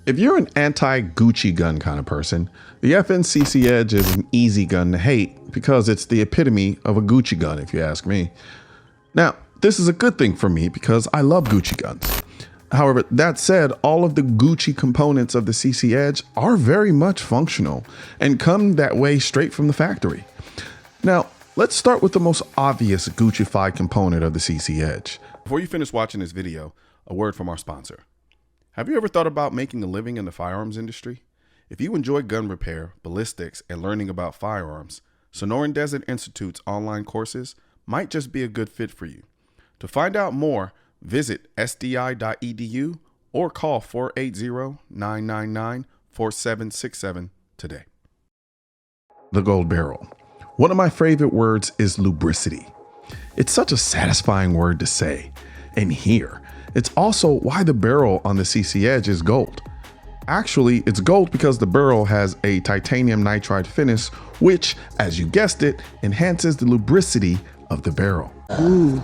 If you're an anti-Gucci gun kind of person, the FNCC Edge is an easy gun to hate because it's the epitome of a Gucci gun, if you ask me. Now, this is a good thing for me because I love Gucci guns. However, that said, all of the Gucci components of the CC Edge are very much functional and come that way straight from the factory. Now, let's start with the most obvious Guccified component of the CC Edge. Before you finish watching this video, a word from our sponsor. Have you ever thought about making a living in the firearms industry? If you enjoy gun repair, ballistics, and learning about firearms, Sonoran Desert Institute's online courses might just be a good fit for you. To find out more, visit sdi.edu or call 480-999-4767 today. The gold barrel. One of my favorite words is lubricity. It's such a satisfying word to say and hear. It's also why the barrel on the CC Edge is gold. Actually, it's gold because the barrel has a titanium nitride finish, which, as you guessed it, enhances the lubricity of the barrel. Ooh,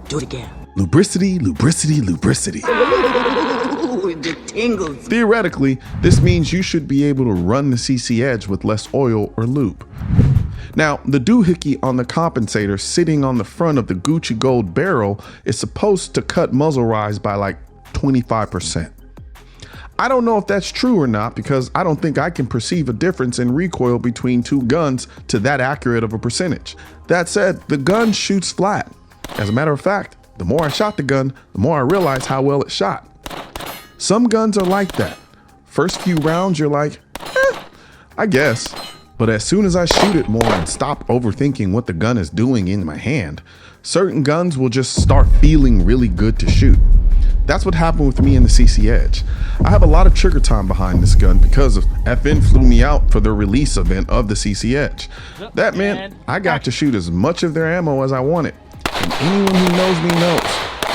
do it again. Lubricity, lubricity, lubricity. Ooh, the tingles. Theoretically, this means you should be able to run the CC Edge with less oil or lube. Now, the doohickey on the compensator sitting on the front of the Gucci gold barrel is supposed to cut muzzle rise by like 25%. I don't know if that's true or not because I don't think I can perceive a difference in recoil between two guns to that accurate of a percentage. That said, the gun shoots flat. As a matter of fact, the more I shot the gun, the more I realized how well it shot. Some guns are like that. First few rounds, you're like, I guess. But as soon as I shoot it more and stop overthinking what the gun is doing in my hand, certain guns will just start feeling really good to shoot. That's what happened with me in the CC Edge. I have a lot of trigger time behind this gun because of FN flew me out for the release event of the CC Edge. That meant I got to shoot as much of their ammo as I wanted. And anyone who knows me knows,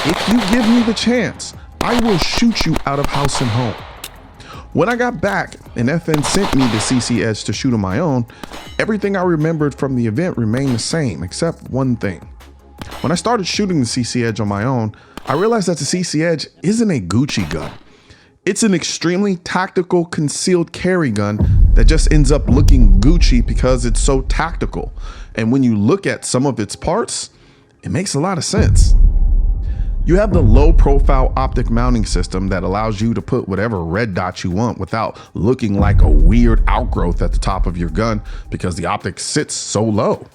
if you give me the chance, I will shoot you out of house and home. When I got back and FN sent me the CC Edge to shoot on my own, everything I remembered from the event remained the same, except one thing. When I started shooting the CC Edge on my own, I realized that the CC Edge isn't a Gucci gun. It's an extremely tactical concealed carry gun that just ends up looking Gucci because it's so tactical. And when you look at some of its parts, it makes a lot of sense. You have the low profile optic mounting system that allows you to put whatever red dot you want without looking like a weird outgrowth at the top of your gun because the optic sits so low.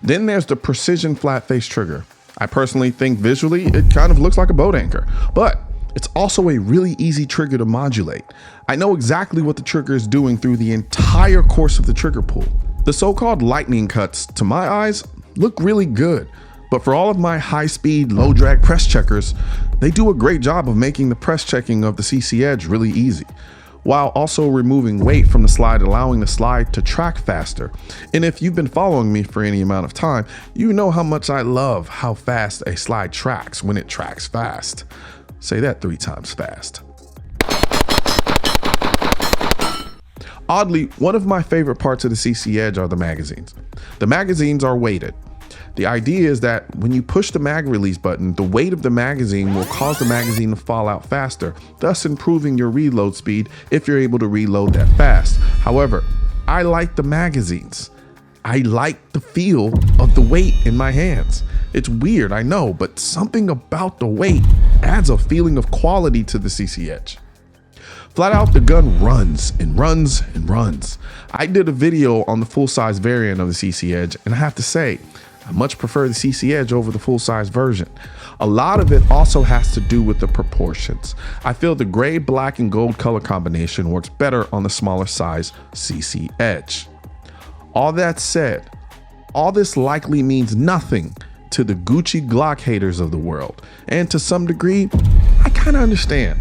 Then there's the precision flat face trigger. I personally think visually it kind of looks like a boat anchor, but it's also a really easy trigger to modulate. I know exactly what the trigger is doing through the entire course of the trigger pull. The so-called lightning cuts, to my eyes, look really good. But for all of my high-speed, low-drag press checkers, they do a great job of making the press checking of the CC Edge really easy, while also removing weight from the slide, allowing the slide to track faster. And if you've been following me for any amount of time, you know how much I love how fast a slide tracks when it tracks fast. Say that 3 times fast. Oddly, one of my favorite parts of the CC Edge are the magazines. The magazines are weighted. The idea is that when you push the mag release button, the weight of the magazine will cause the magazine to fall out faster, thus improving your reload speed if you're able to reload that fast. However, I like the magazines. I like the feel of the weight in my hands. It's weird, I know, but something about the weight adds a feeling of quality to the CC Edge. Flat out, the gun runs and runs and runs. I did a video on the full-size variant of the CC Edge, and I have to say, I much prefer the CC Edge over the full-size version. A lot of it also has to do with the proportions. I feel the gray, black, and gold color combination works better on the smaller size CC Edge. All that said, all this likely means nothing to the Gucci Glock haters of the world, and to some degree, I kind of understand.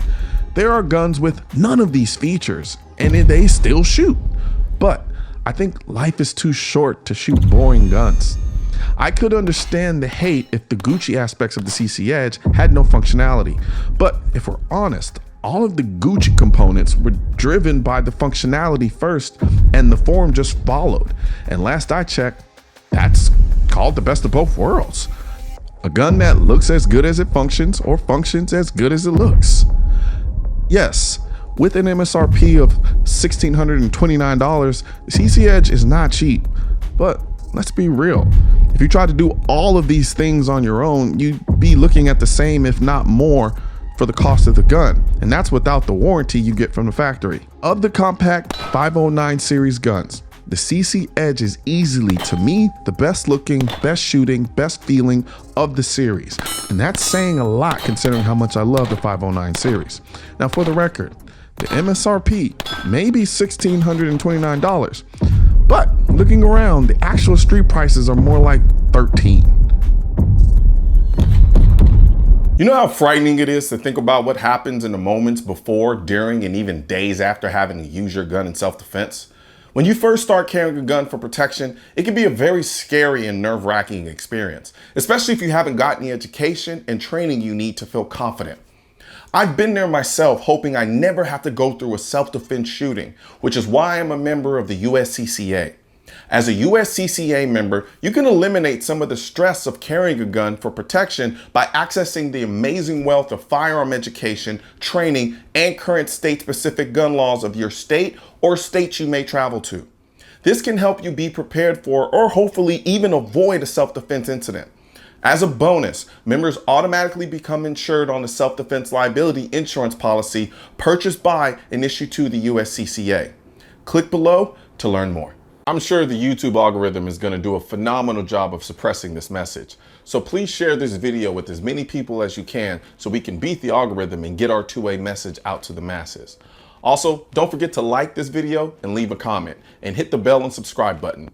There are guns with none of these features, and they still shoot. But I think life is too short to shoot boring guns. I could understand the hate if the Gucci aspects of the CC Edge had no functionality. But if we're honest, all of the Gucci components were driven by the functionality first, and the form just followed. And last I checked, that's called the best of both worlds. A gun that looks as good as it functions, or functions as good as it looks. Yes, With an MSRP of $1,629, the CC Edge is not cheap. But let's be real. If you try to do all of these things on your own, you'd be looking at the same, if not more, for the cost of the gun. And that's without the warranty you get from the factory. Of the compact 509 series guns, the CC Edge is easily, to me, the best looking, best shooting, best feeling of the series. And that's saying a lot considering how much I love the 509 series. Now for the record, the MSRP may be $1,629, but looking around, the actual street prices are more like $13. You know how frightening it is to think about what happens in the moments before, during, and even days after having to use your gun in self-defense? When you first start carrying a gun for protection, it can be a very scary and nerve-wracking experience, especially if you haven't gotten the education and training you need to feel confident. I've been there myself, hoping I never have to go through a self-defense shooting, which is why I'm a member of the USCCA. As a USCCA member, you can eliminate some of the stress of carrying a gun for protection by accessing the amazing wealth of firearm education, training, and current state-specific gun laws of your state or states you may travel to. This can help you be prepared for, or hopefully even avoid, a self-defense incident. As a bonus, members automatically become insured on the self-defense liability insurance policy purchased by and issued to the USCCA. Click below to learn more. I'm sure the YouTube algorithm is going to do a phenomenal job of suppressing this message. So please share this video with as many people as you can so we can beat the algorithm and get our two-way message out to the masses. Also, don't forget to like this video and leave a comment and hit the bell and subscribe button.